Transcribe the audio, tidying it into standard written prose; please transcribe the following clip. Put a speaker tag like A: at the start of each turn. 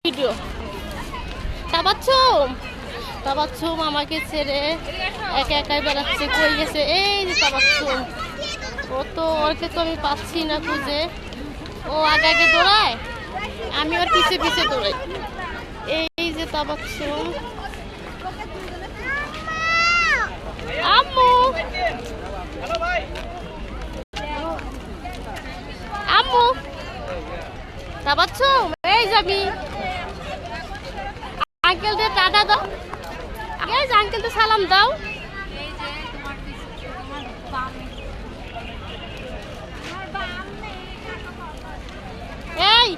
A: Video. Tabassum Tabassum আমাকে ছেড়ে একা একাই বেড়াচ্ছে। কই গেছে? এই যে তাবাচ্ছুম। ও তো ওকে তো আমি পাচ্ছি না খুঁজে। ও আগে আগে দৌড়ায়, আমি ওর পিছে পিছে দৌড়াই। এই যে তাবাচ্ছুম। আম্মু আম্মু তাবাচ্ছুম, এই যাবি আঙ্কেলদের টাটা দাও। এই যে আঙ্কেলদের সালাম দাও। এই